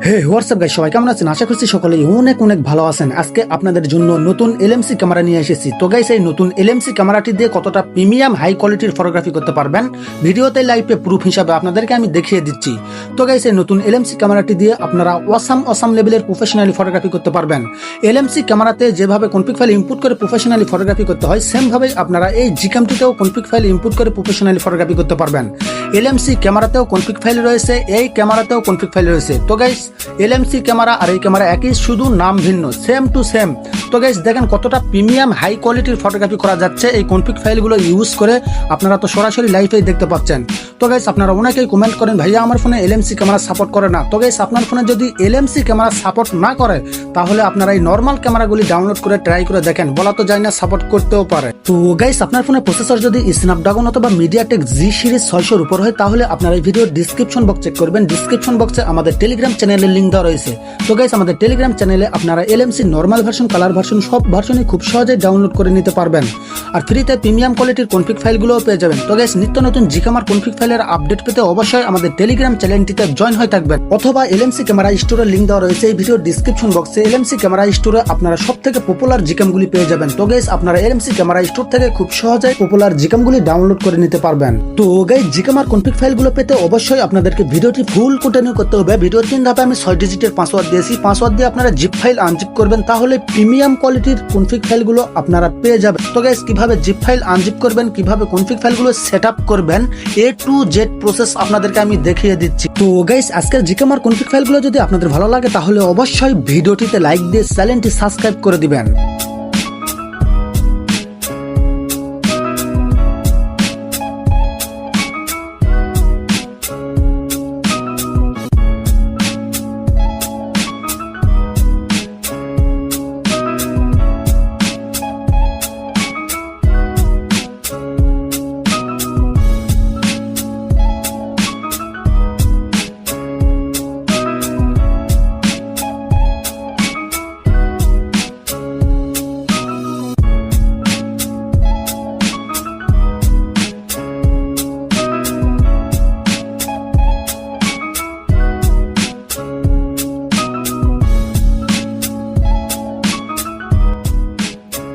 হে WhatsApp guys, সবাই কেমন আছেন? আশা করছি সকলেই অনেক অনেক ভালো আছেন। আজকে আপনাদের জন্য নতুন LMC ক্যামেরা নিয়ে এসেছি। তো গাইস, এই নতুন LMC ক্যামেরাটি দিয়ে কতটা প্রিমিয়াম হাই কোয়ালিটির ফটোগ্রাফি করতে পারবেন ভিডিওতে লাইভে প্রুফ হিসাবে আপনাদেরকে আমি দেখিয়ে দিচ্ছি। তো গাইস, এই নতুন LMC ক্যামেরাটি দিয়ে আপনারা অসাম লেভেলের প্রফেশনালি ফটোগ্রাফি করতে পারবেন। LMC ক্যামেরাতে যেভাবে কনফিগ ফাইল ইনপুট করে প্রফেশনালি ফটোগ্রাফি করতে হয়, সেম ভাবে আপনারা এই GCamটিতেও কনফিগ ফাইল ইনপুট করে প্রফেশনালি ফটোগ্রাফি করতে পারবেন। LMC ক্যামেরাতেও কনফিগ ফাইল রয়েছে, এই ক্যামেরাতেও কনফিগ ফাইল রয়েছে। তো গাইস, LMC ক্যামেরা আর এই ক্যামেরা একই, শুধু নাম ভিন্ন, সেম টু সেম। তো গাইস, দেখেন কতটা প্রিমিয়াম হাই কোয়ালিটির ফটোগ্রাফি করা যাচ্ছে এই কনফিগ ফাইলগুলো ইউজ করে। আপনারা তো সরাসরি লাইভেই দেখতে পাচ্ছেন। তো গাইস, আপনারা অনেকেই কমেন্ট করেন, ভাইয়া আমার ফোনে LMC ক্যামেরা সাপোর্ট করে না। তো গাইস, আপনার ফোনে যদি LMC ক্যামেরা সাপোর্ট না করে, তাহলে আপনারা এই নর্মাল ক্যামেরাগুলি ডাউনলোড করে ট্রাই করে দেখেন, বলা তো যায় না, সাপোর্ট করতেও পারে। তো গাইস, আপনার ফোনে প্রসেসর যদি স্ন্যাপড্রাগন অথবা মিডিয়াটেক G সিরিজ 600 উপর হয়, তাহলে আপনারা এই ভিডিওর ডিসক্রিপশন বক্স চেক করবেন। ডিসক্রিপশন বক্সে আমাদের টেলিগ্রাম চ্যানেলের লিংক দেওয়া রয়েছে। তো গাইস, আমাদের টেলিগ্রাম চ্যানেলে আপনারা LMC normal version, colour version সব ভার্সনই খুব সহজেই ডাউনলোড করে নিতে পারবেন। আর ফ্রিতে প্রিমিয়াম কোয়ালিটির কনফিগ ফাইলগুলোও পেয়ে যাবেন। তো গাইস, নিত্য নতুন GCam কনফিগ ফাইলের আপডেট পেতে অবশ্যই আমাদের টেলিগ্রাম চ্যানেলটিতে জয়েন হয়ে থাকবেন, অথবা LMC ক্যামেরা স্টোরের লিংক দেওয়া রয়েছে এই ভিডিওর ডিসক্রিপশন বক্সে। LMC ক্যামেরা স্টোরে আপনারা সবথেকে পপুলার GCam গুলি পেয়ে যাবেন। তো গাইস, আপনারা LMC ক্যামেরা স্টোর থেকে খুব সহজেই পপুলার GCam গুলি ডাউনলোড করে নিতে পারবেন। তো গাইস, GCam কনফিগ ফাইলগুলো পেতে অবশ্যই আপনাদেরকে ভিডিওটি ফুল কন্টিনিউ করতে হবে। ভিডিওর 3 ধাপে আমি 6 ডিজিটের পাসওয়ার্ড দিয়েছি। পাসওয়ার্ড দিয়ে আপনারা জিপ ফাইল আনজিপ করবেন, তাহলে প্রিমিয়াম কোয়ালিটির কনফিগ ফাইলগুলো আপনারা পেয়ে যাবেন। তো গাইস, কিভাবে জিপ ফাইল আনজিপ করবেন, কিভাবে কনফিগ ফাইলগুলো সেটআপ করবেন, A to Z প্রসেস আপনাদেরকে আমি দেখিয়ে দিচ্ছি। তো গাইস, আজকের GCam কনফিগ ফাইলগুলো যদি আপনাদের ভালো লাগে, তাহলে অবশ্যই ভিডিওটিতে লাইক দিয়ে চ্যানেলটি সাবস্ক্রাইব করে দিবেন।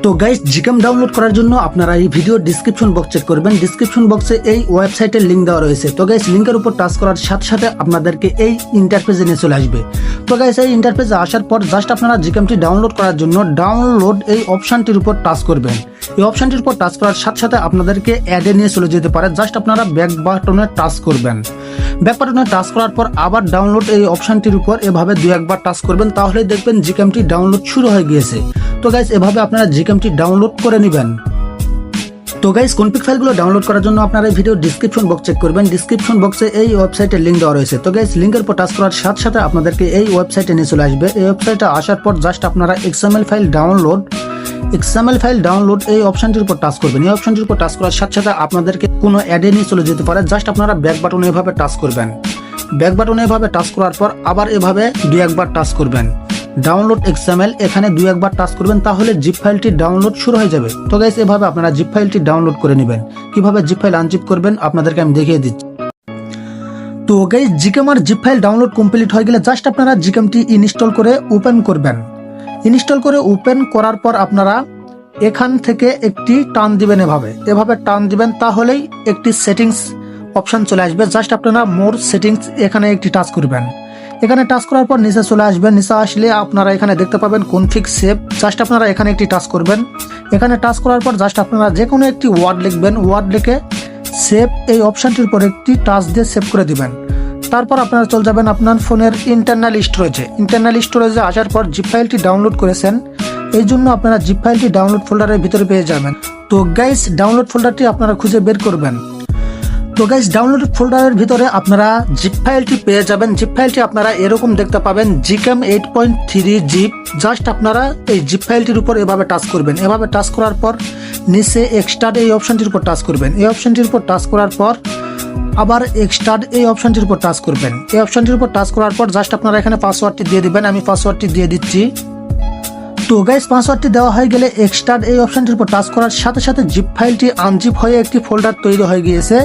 তো গাইস, GCam ডাউনলোড করার জন্য আপনারা এই ভিডিও ডিসক্রিপশন বক্স চেক করবেন। ডিসক্রিপশন বক্সে এই ওয়েবসাইটের লিংক দেওয়া রয়েছে। তো গাইস, লিংকের উপর টাচ করার সাথে সাথে আপনাদেরকে এই ইন্টারফেসে নিয়ে চলে আসবে। তো গাইস, এই ইন্টারফেসে আসার পর জাস্ট আপনারা GCamটি ডাউনলোড করার জন্য ডাউনলোড এই অপশনটির উপর টাচ করবেন। এই অপশনটির উপর টাচ করার সাথে সাথে আপনাদেরকে অ্যাডে নিয়ে চলে যেতে পারে। জাস্ট আপনারা ব্যাক বাটনে টাচ করবেন। ব্যাক বাটনে টাচ করার পর আবার ডাউনলোড এই অপশনটির উপর এভাবে 2-1 টাচ করবেন, তাহলে দেখবেন GCamটি ডাউনলোড শুরু হয়ে গিয়েছে। তো গাইস, এভাবে আপনারা GCamটি ডাউনলোড করে নেবেন। তো গাইস, কনফিগ ফাইলগুলো ডাউনলোড করার জন্য আপনারা এই ভিডিও ডিসক্রিপশন বক্স চেক করবেন। ডিসক্রিপশন বক্সে এই ওয়েবসাইটের লিংক দেওয়া রয়েছে। তো গাইস, লিংকের উপর টাচ করার সাথে সাথে আপনাদেরকে এই ওয়েবসাইটে নিয়ে চলে আসবে। এই ওয়েবসাইটে আসার পর জাস্ট আপনারা XML ফাইল ডাউনলোড এই অপশনটির উপর টাচ করবেন। এই অপশনটির উপর টাচ করার সাথে সাথে আপনাদেরকে কোনো অ্যাডে নিয়ে চলে যেতে পারে। জাস্ট আপনারা ব্যাক বাটনে এভাবে টাচ করবেন। ব্যাক বাটনে এভাবে টাচ করার পর আবার এভাবে 2-1 টাচ করবেন। ডাউনলোড XML এখানে 2-1 টাচ করবেন, তাহলে জিপ ফাইলটি ডাউনলোড শুরু হয়ে যাবে। তো গাইস, এভাবে আপনারা জিপ ফাইলটি ডাউনলোড করে নেবেন। কিভাবে জিপ ফাইল আনজিপ করবেন আপনাদেরকে আমি দেখিয়ে দিচ্ছি। তো guys, GCam zip file download complete হয়ে গেলে জাস্ট আপনারা GCamটি ইনস্টল করে ওপেন করবেন। ইনস্টল করে ওপেন করার পর আপনারা এখান থেকে একটি টান দিবেন, এভাবে টান দিবেন, তাহলেই একটি সেটিংস অপশন চলে আসবে। জাস্ট আপনারা মোর সেটিংস এখানে একটি টাচ করবেন। এখানে টাচ করার পর নিচে চলে আসবেন। নিচে আসলে আপনারা এখানে দেখতে পাবেন কনফিগ সেভ। জাস্ট আপনারা এখানে একটি টাচ করবেন। এখানে টাচ করার পর জাস্ট আপনারা যে কোনো একটি ওয়ার্ড লিখবেন। ওয়ার্ড লিখে সেভ এই অপশনটির উপর একটি টাচ দিয়ে সেভ করে দিবেন। তারপর আপনারা চলে যাবেন আপনার ফোনের ইন্টারনাল স্টোরেজে আসার পর জিপ ফাইলটি ডাউনলোড করেছেন, এই জন্য আপনারা জিপ ফাইলটি ডাউনলোড ফোল্ডারের ভিতরে পেয়ে যাবেন। তো গাইস, ডাউনলোড ফোল্ডারটি আপনারা খুঁজে বের করবেন। তো গাইস, ডাউনলোড ফোল্ডারের ভিতরে আপনারা জিপ ফাইলটি পেয়ে যাবেন। জিপ ফাইলটি আপনারা এরকম দেখতে পাবেন, GCam 8.3 জিপ। জাস্ট আপনারা এই জিপ ফাইলটির উপর এভাবে টাচ করবেন। এভাবে টাচ করার পর নিচে এক্সট্রাক্ট এই অপশনটির উপর টাচ করবেন। এই অপশনটির উপর টাচ করার পর আবার এক্সট্রাক্ট এই অপশনটির উপর টাচ করবেন। এই অপশনটির উপর টাচ করার পর জাস্ট আপনারা এখানে পাসওয়ার্ডটি দিয়ে দিবেন। আমি পাসওয়ার্ডটি দিয়ে দিচ্ছি। তো গাইস, পাসওয়ার্ডটি দেওয়া হয়ে গেলে এক্সট্রাক্ট এই অপশনটির উপর টাচ করার সাথে সাথে জিপ ফাইলটি আনজিপ হয়ে একটি ফোল্ডার তৈরি হয়ে গিয়েছে।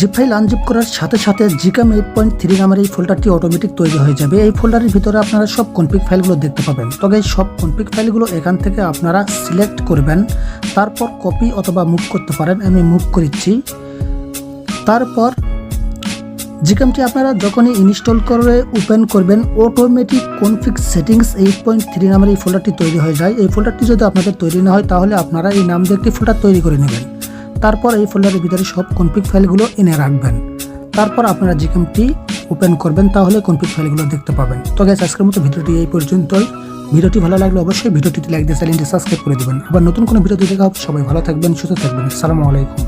জিপ ফাইল আনজিপ করার সাথে সাথে GCam 8.3 নামের এই ফোল্ডারটি অটোমেটিক তৈরি হয়ে যাবে। এই ফোল্ডারের ভিতরে আপনারা সব কনফিগ ফাইলগুলো দেখতে পাবেন। তো গাইস সব কনফিগ ফাইলগুলো এখান থেকে আপনারা সিলেক্ট করবেন, তারপর কপি অথবা মুভ করতে পারেন। আমি মুভ করেছি। তারপর GCamটি আপনারা যখনই ইনস্টল করে ওপেন করবেন, অটোমেটিক কনফিগ সেটিংস 8.3 নামের এই ফোল্ডারটি তৈরি হয়ে যায়। এই ফোল্ডারটি যদি আপনাদের তৈরি না হয় তাহলে আপনারা এই নাম দিয়ে একটি ফোল্ডার তৈরি করে নেবেন। তারপর এই ফোল্ডারের ভিতরে সব কনফিগ ফাইলগুলো এনে রাখবেন। তারপর আপনারা GCamটি ওপেন করবেন, তাহলে কনফিগ ফাইলগুলো দেখতে পাবেন। তো গাইস আজকের মতো ভিডিওটি এই পর্যন্তই। ভিডিওটি ভালো লাগলে অবশ্যই ভিডিওটিতে লাইক দিয়ে চ্যানেলটি সাবস্ক্রাইব করে দিবেন। আবার নতুন কোনো ভিডিও দেখা হবে। সবাই ভালো থাকবেন, সুস্থ থাকবেন। আসসালামু আলাইকুম।